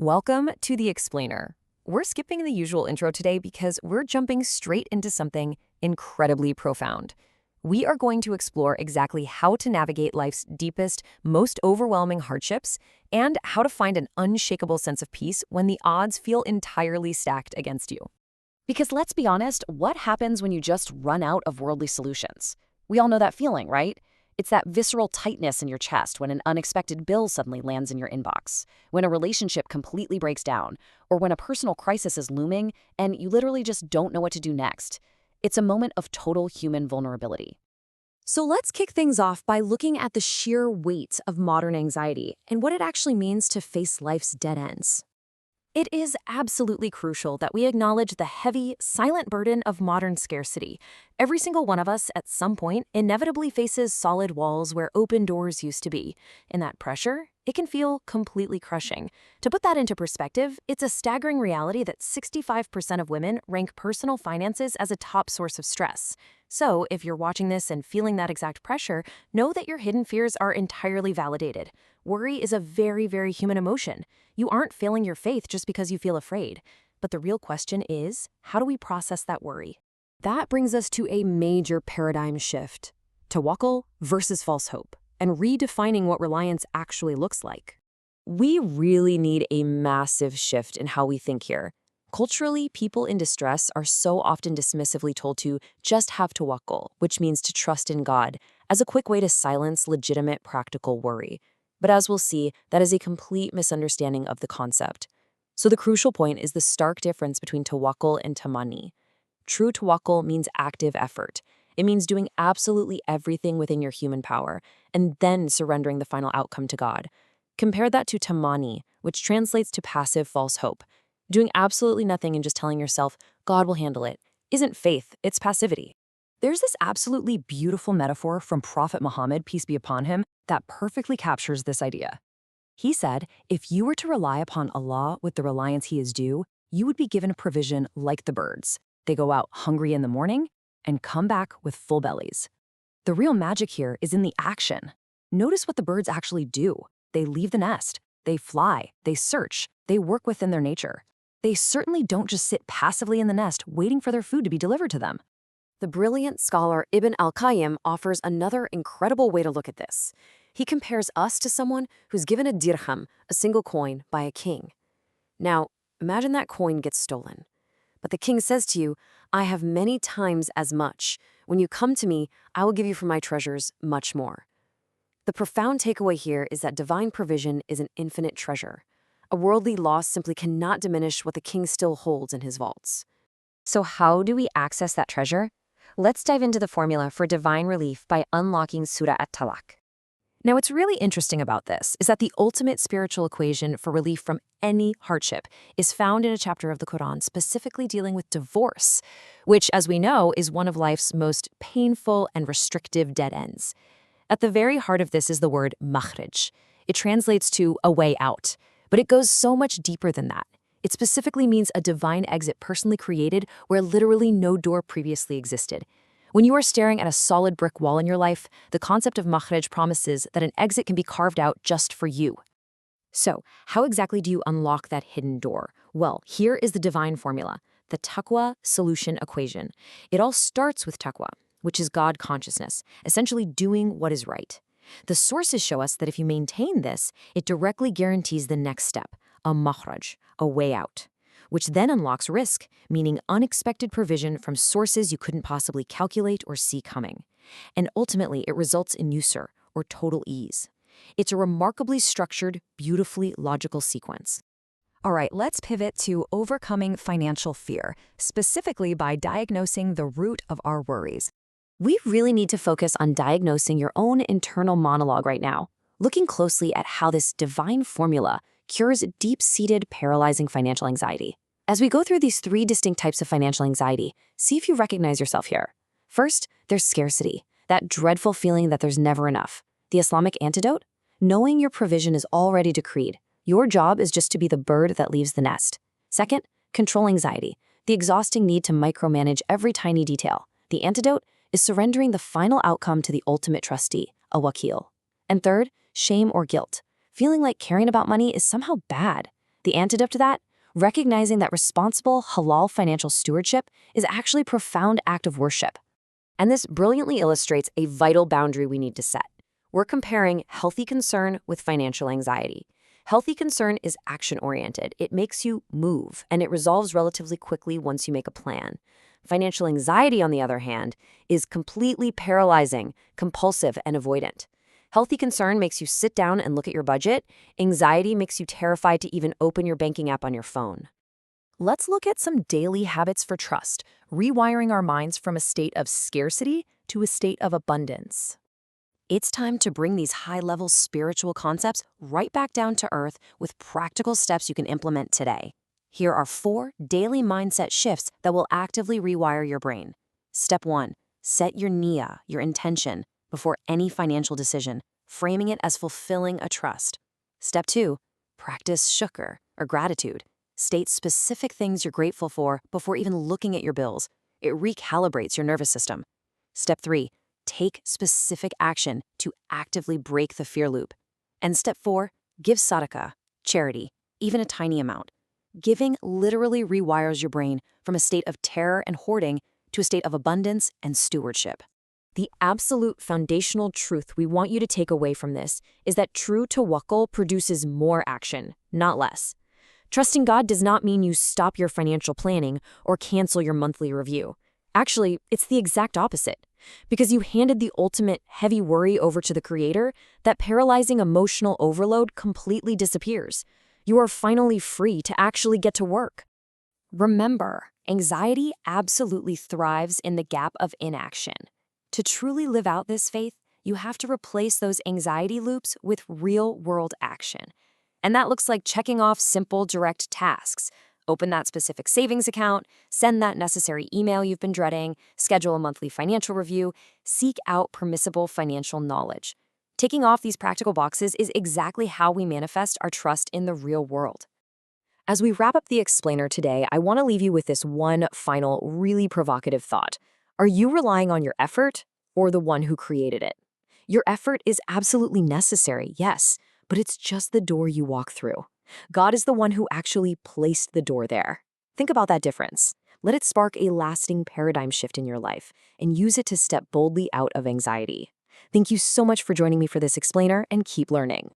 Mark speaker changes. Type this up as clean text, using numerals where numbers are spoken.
Speaker 1: Welcome to The Explainer. We're skipping the usual intro today because we're jumping straight into something incredibly profound. We are going to explore exactly how to navigate life's deepest, most overwhelming hardships and how to find an unshakable sense of peace when the odds feel entirely stacked against you.
Speaker 2: Because let's be honest, what happens when you just run out of worldly solutions? We all know that feeling, right? It's that visceral tightness in your chest when an unexpected bill suddenly lands in your inbox, when a relationship completely breaks down, or when a personal crisis is looming and you literally just don't know what to do next. It's a moment of total human vulnerability.
Speaker 1: So let's kick things off by looking at the sheer weight of modern anxiety and what it actually means to face life's dead ends. It is absolutely crucial that we acknowledge the heavy, silent burden of modern scarcity. Every single one of us, at some point, inevitably faces solid walls where open doors used to be. And that pressure, it can feel completely crushing. To put that into perspective, it's a staggering reality that 65% of women rank personal finances as a top source of stress. So, if you're watching this and feeling that exact pressure, know that your hidden fears are entirely validated. Worry is a very, very human emotion. You aren't failing your faith just because you feel afraid. But the real question is, how do we process that worry? That brings us to a major paradigm shift. Tawakkul versus false hope, and redefining what reliance actually looks like. We really need a massive shift in how we think here. Culturally, people in distress are so often dismissively told to just have tawakkul, which means to trust in God, as a quick way to silence legitimate practical worry. But as we'll see, that is a complete misunderstanding of the concept. So the crucial point is the stark difference between tawakkul and tamanni. True tawakkul means active effort. It means doing absolutely everything within your human power, and then surrendering the final outcome to God. Compare that to tamanni, which translates to passive false hope. Doing absolutely nothing and just telling yourself, God will handle it, isn't faith, it's passivity. There's this absolutely beautiful metaphor from Prophet Muhammad, peace be upon him, that perfectly captures this idea. He said, if you were to rely upon Allah with the reliance He is due, you would be given a provision like the birds. They go out hungry in the morning and come back with full bellies. The real magic here is in the action. Notice what the birds actually do. They leave the nest, they fly, they search, they work within their nature. They certainly don't just sit passively in the nest waiting for their food to be delivered to them. The brilliant scholar Ibn al-Qayyim offers another incredible way to look at this. He compares us to someone who's given a dirham, a single coin, by a king. Now, imagine that coin gets stolen. But the king says to you, I have many times as much. When you come to me, I will give you from my treasures much more. The profound takeaway here is that divine provision is an infinite treasure. A worldly loss simply cannot diminish what the king still holds in his vaults. So how do we access that treasure? Let's dive into the formula for divine relief by unlocking Surah At-Talaq. Now, what's really interesting about this is that the ultimate spiritual equation for relief from any hardship is found in a chapter of the Quran specifically dealing with divorce, which, as we know, is one of life's most painful and restrictive dead ends. At the very heart of this is the word makhraj. It translates to a way out, but it goes so much deeper than that. It specifically means a divine exit personally created where literally no door previously existed. When you are staring at a solid brick wall in your life, the concept of makhraj promises that an exit can be carved out just for you. So, how exactly do you unlock that hidden door? Well, here is the divine formula, the taqwa solution equation. It all starts with taqwa, which is God consciousness, essentially doing what is right. The sources show us that if you maintain this, it directly guarantees the next step, a makhraj, a way out, which then unlocks risk, meaning unexpected provision from sources you couldn't possibly calculate or see coming. And ultimately, it results in yusr, or total ease. It's a remarkably structured, beautifully logical sequence. All right, let's pivot to overcoming financial fear, specifically by diagnosing the root of our worries. We really need to focus on diagnosing your own internal monologue right now, looking closely at how this divine formula cures deep-seated, paralyzing financial anxiety. As we go through these three distinct types of financial anxiety, see if you recognize yourself here. First, there's scarcity, that dreadful feeling that there's never enough. The Islamic antidote? Knowing your provision is already decreed. Your job is just to be the bird that leaves the nest. Second, control anxiety, the exhausting need to micromanage every tiny detail. The antidote is surrendering the final outcome to the ultimate trustee, a wakil. And third, shame or guilt, feeling like caring about money is somehow bad. The antidote to that? Recognizing that responsible, halal financial stewardship is actually a profound act of worship. And this brilliantly illustrates a vital boundary we need to set. We're comparing healthy concern with financial anxiety. Healthy concern is action-oriented. It makes you move, and it resolves relatively quickly once you make a plan. Financial anxiety, on the other hand, is completely paralyzing, compulsive, and avoidant. Healthy concern makes you sit down and look at your budget. Anxiety makes you terrified to even open your banking app on your phone. Let's look at some daily habits for trust, rewiring our minds from a state of scarcity to a state of abundance. It's time to bring these high-level spiritual concepts right back down to earth with practical steps you can implement today. Here are 4 daily mindset shifts that will actively rewire your brain. Step 1. Set your niyyah, your intention, before any financial decision, framing it as fulfilling a trust. Step 2. Practice shukr, or gratitude. State specific things you're grateful for before even looking at your bills. It recalibrates your nervous system. Step 3. Take specific action to actively break the fear loop. And step 4. Give sadaqah, charity, even a tiny amount. Giving literally rewires your brain from a state of terror and hoarding to a state of abundance and stewardship. The absolute foundational truth we want you to take away from this is that true tawakkul produces more action, not less. Trusting God does not mean you stop your financial planning or cancel your monthly review. Actually, it's the exact opposite. Because you handed the ultimate heavy worry over to the Creator, that paralyzing emotional overload completely disappears. You are finally free to actually get to work. Remember, anxiety absolutely thrives in the gap of inaction. To truly live out this faith, you have to replace those anxiety loops with real-world action. And that looks like checking off simple, direct tasks. Open that specific savings account, send that necessary email you've been dreading, schedule a monthly financial review, seek out permissible financial knowledge. Ticking off these practical boxes is exactly how we manifest our trust in the real world. As we wrap up the explainer today, I want to leave you with this one final, really provocative thought. Are you relying on your effort or the one who created it? Your effort is absolutely necessary, yes, but it's just the door you walk through. God is the one who actually placed the door there. Think about that difference. Let it spark a lasting paradigm shift in your life and use it to step boldly out of anxiety. Thank you so much for joining me for this explainer, and keep learning.